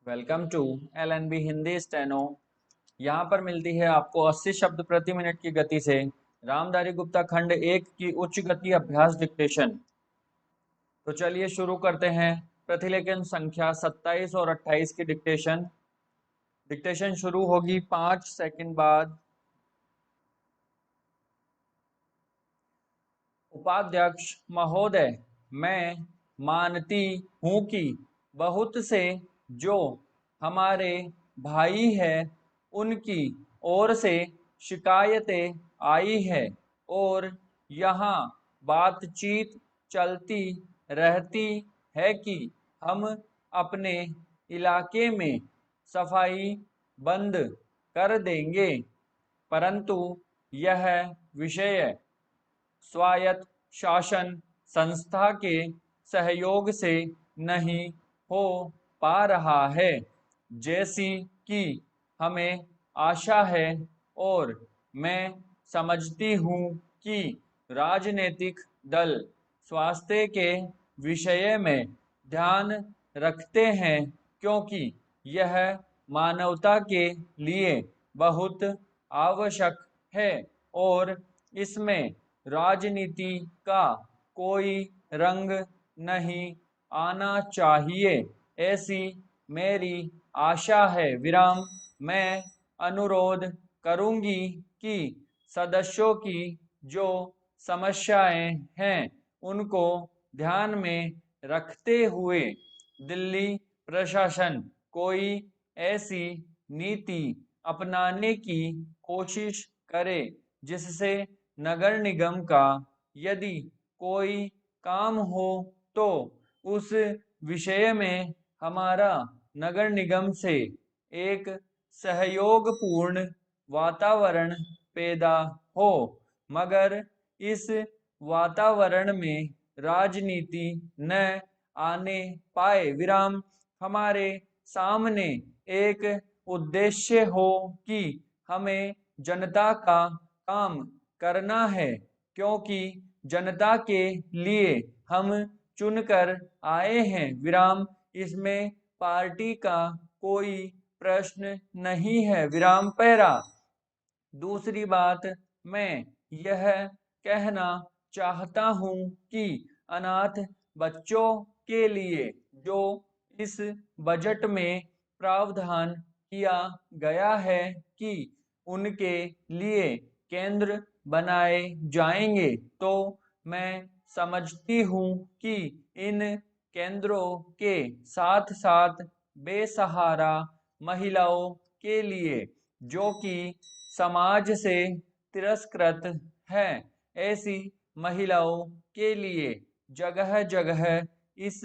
Welcome to LNB Hindi steno. यहाँ पर मिलती है आपको 80 शब्द प्रति मिनट की गति से रामधारी गुप्ता खंड 1 की उच्च गति अभ्यास डिक्टेशन। तो चलिए शुरू करते हैं। प्रतिलेखन संख्या 27 और 28 की डिक्टेशन। डिक्टेशन शुरू होगी 5 सेकंड बाद। उपाध्यक्ष महोदय, मैं मानती हूँ कि बहुत से जो हमारे भाई हैं उनकी ओर से शिकायतें आई है और यहाँ बातचीत चलती रहती है कि हम अपने इलाके में सफाई बंद कर देंगे, परंतु यह विषय स्वायत्त शासन संस्था के सहयोग से नहीं हो पा रहा है जैसी कि हमें आशा है, और मैं समझती हूँ कि राजनीतिक दल स्वास्थ्य के विषय में ध्यान रखते हैं, क्योंकि यह मानवता के लिए बहुत आवश्यक है और इसमें राजनीति का कोई रंग नहीं आना चाहिए, ऐसी मेरी आशा है। विराम। मैं अनुरोध करूंगी कि सदस्यों की जो समस्याएं हैं उनको ध्यान में रखते हुए दिल्ली प्रशासन कोई ऐसी नीति अपनाने की कोशिश करे जिससे नगर निगम का यदि कोई काम हो तो उस विषय में हमारा नगर निगम से एक सहयोगपूर्ण वातावरण पैदा हो, मगर इस वातावरण में राजनीति न आने पाए। विराम। हमारे सामने एक उद्देश्य हो कि हमें जनता का काम करना है, क्योंकि जनता के लिए हम चुनकर आए हैं। विराम। इसमें पार्टी का कोई प्रश्न नहीं है। विराम। पैरा। दूसरी बात, मैं यह कहना चाहता हूँ कि अनाथ बच्चों के लिए जो इस बजट में प्रावधान किया गया है कि उनके लिए केंद्र बनाए जाएंगे, तो मैं समझती हूँ कि इन केंद्रों के साथ साथ बेसहारा महिलाओं के लिए, जो कि समाज से तिरस्कृत है, ऐसी महिलाओं के लिए जगह जगह इस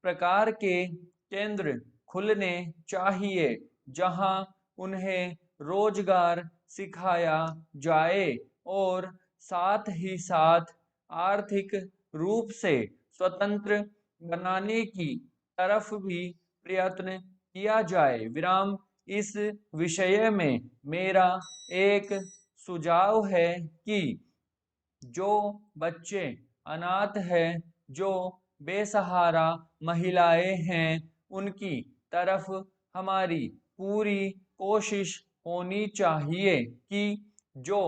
प्रकार के केंद्र खुलने चाहिए जहां उन्हें रोजगार सिखाया जाए और साथ ही साथ आर्थिक रूप से स्वतंत्र बनाने की तरफ भी प्रयत्न किया जाए। विराम। इस विषय में मेरा एक सुझाव है कि जो बच्चे अनाथ हैं, जो बेसहारा महिलाएं हैं, उनकी तरफ हमारी पूरी कोशिश होनी चाहिए कि जो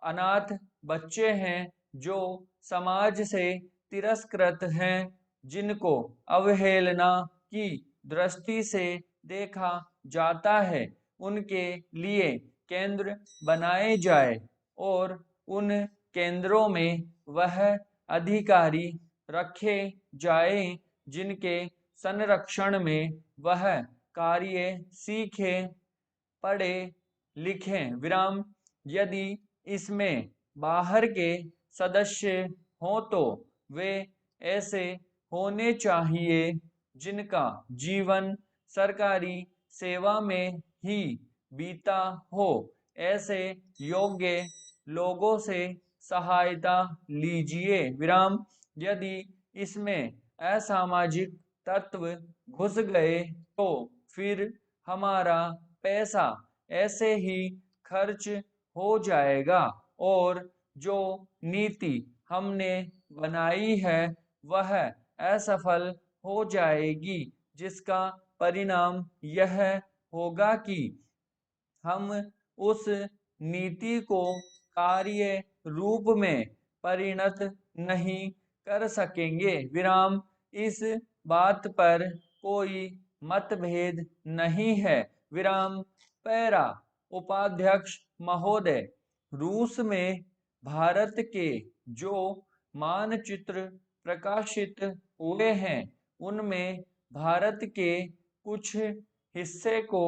अनाथ बच्चे हैं, जो समाज से तिरस्कृत हैं, जिनको अवहेलना की दृष्टि से देखा जाता है, उनके लिए केंद्र बनाए जाए और उन केंद्रों में वह अधिकारी रखे जाए जिनके संरक्षण में वह कार्य सीखे पढ़े लिखें। विराम। यदि इसमें बाहर के सदस्य हों तो वे ऐसे होने चाहिए जिनका जीवन सरकारी सेवा में ही बीता हो। ऐसे योग्य लोगों से सहायता लीजिए। विराम। यदि इसमें असामाजिक तत्व घुस गए तो फिर हमारा पैसा ऐसे ही खर्च हो जाएगा और जो नीति हमने बनाई है वह असफल हो जाएगी, जिसका परिणाम यह होगा कि हम उस नीति को कार्य रूप में परिणत नहीं कर सकेंगे। विराम। इस बात पर कोई मतभेद नहीं है। विराम। पैरा। उपाध्यक्ष महोदय, रूस में भारत के जो मानचित्र प्रकाशित हुए हैं उनमें भारत के कुछ हिस्से को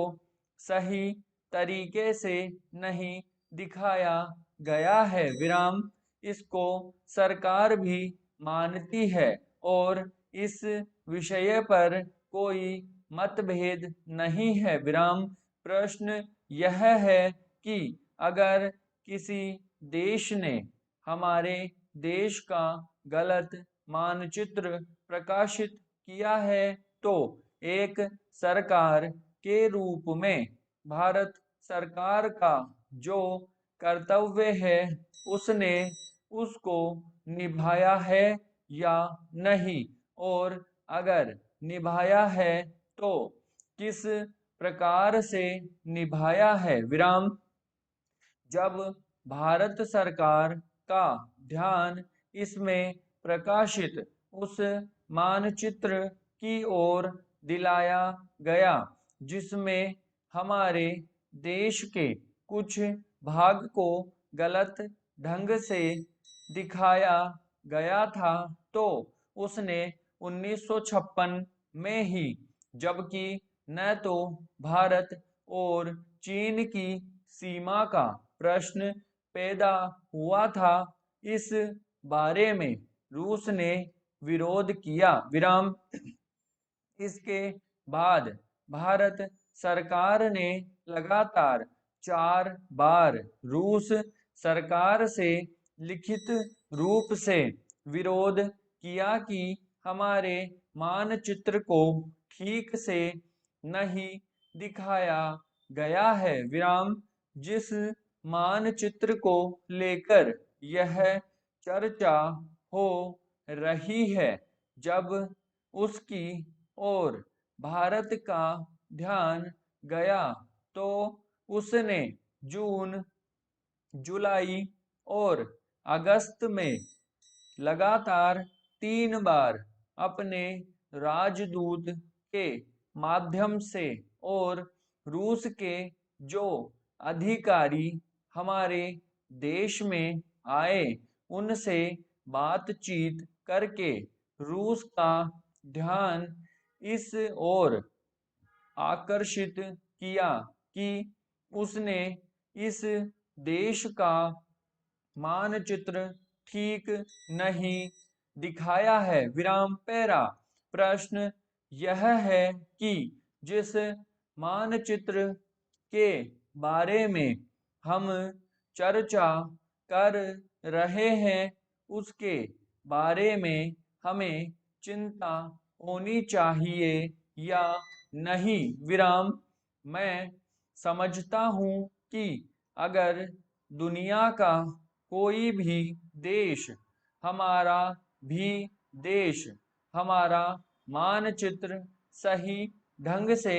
सही तरीके से नहीं दिखाया गया है। विराम। इसको सरकार भी मानती है और इस विषय पर कोई मतभेद नहीं है। विराम। प्रश्न यह है कि अगर किसी देश ने हमारे देश का गलत मानचित्र प्रकाशित किया है तो एक सरकार के रूप में भारत सरकार का जो कर्तव्य है उसने उसको निभाया है या नहीं, और अगर निभाया है तो किस प्रकार से निभाया है। विराम। जब भारत सरकार का ध्यान इसमें प्रकाशित उस मानचित्र की ओर दिलाया गया जिसमें हमारे देश के कुछ भाग को गलत ढंग से दिखाया गया था तो उसने 1956 में ही, जबकि न तो भारत और चीन की सीमा का प्रश्न पैदा हुआ था, इस बारे में रूस ने विरोध किया। विराम। इसके बाद भारत सरकार ने लगातार 4 बार रूस सरकार से लिखित रूप से विरोध किया कि हमारे मानचित्र को ठीक से नहीं दिखाया गया है। विराम। जिस मानचित्र को लेकर यह चर्चा हो रही है, जब उसकी ओर भारत का ध्यान गया तो उसने जून, जुलाई और अगस्त में लगातार 3 बार अपने राजदूत के माध्यम से और रूस के जो अधिकारी हमारे देश में आए उनसे बातचीत करके रूस का ध्यान इस ओर आकर्षित किया कि उसने इस देश का मानचित्र ठीक नहीं दिखाया है। विराम। पैरा। प्रश्न यह है कि जिस मानचित्र के बारे में हम चर्चा कर रहे हैं उसके बारे में हमें चिंता होनी चाहिए या नहीं। विराम। मैं समझता हूँ कि अगर दुनिया का कोई भी देश हमारा भी देश हमारा मानचित्र सही ढंग से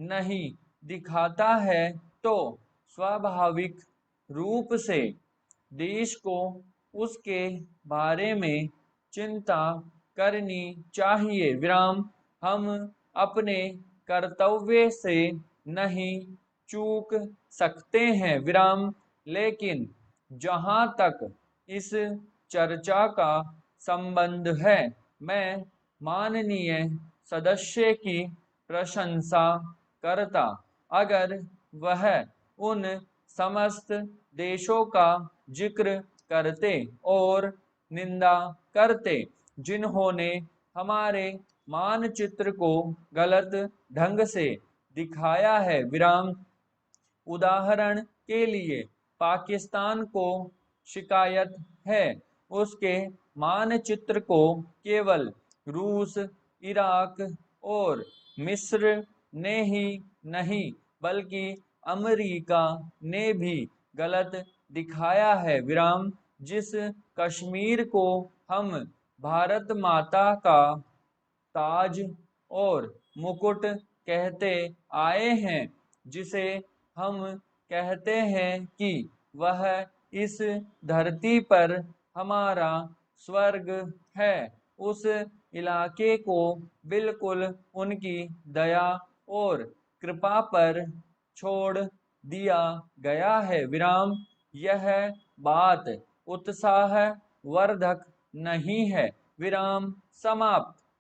नहीं दिखाता है तो स्वाभाविक रूप से देश को उसके बारे में चिंता करनी चाहिए। विराम। हम अपने कर्तव्य से नहीं चूक सकते हैं। विराम। लेकिन जहाँ तक इस चर्चा का संबंध है, मैं माननीय सदस्य की प्रशंसा करता अगर वह उन समस्त देशों का जिक्र करते और निंदा करते जिन्होंने हमारे मानचित्र को गलत ढंग से दिखाया है। विराम। उदाहरण के लिए पाकिस्तान को शिकायत है उसके मानचित्र को केवल रूस, इराक और मिस्र ने ही नहीं बल्कि अमेरिका ने भी गलत दिखाया है। विराम। जिस कश्मीर को हम भारत माता का ताज और मुकुट कहते आए हैं, जिसे हम कहते हैं कि वह इस धरती पर हमारा स्वर्ग है, उस इलाके को बिल्कुल उनकी दया और कृपा पर छोड़ दिया गया है। विराम। यह बात उत्साहवर्धक नहीं है। विराम समाप्त।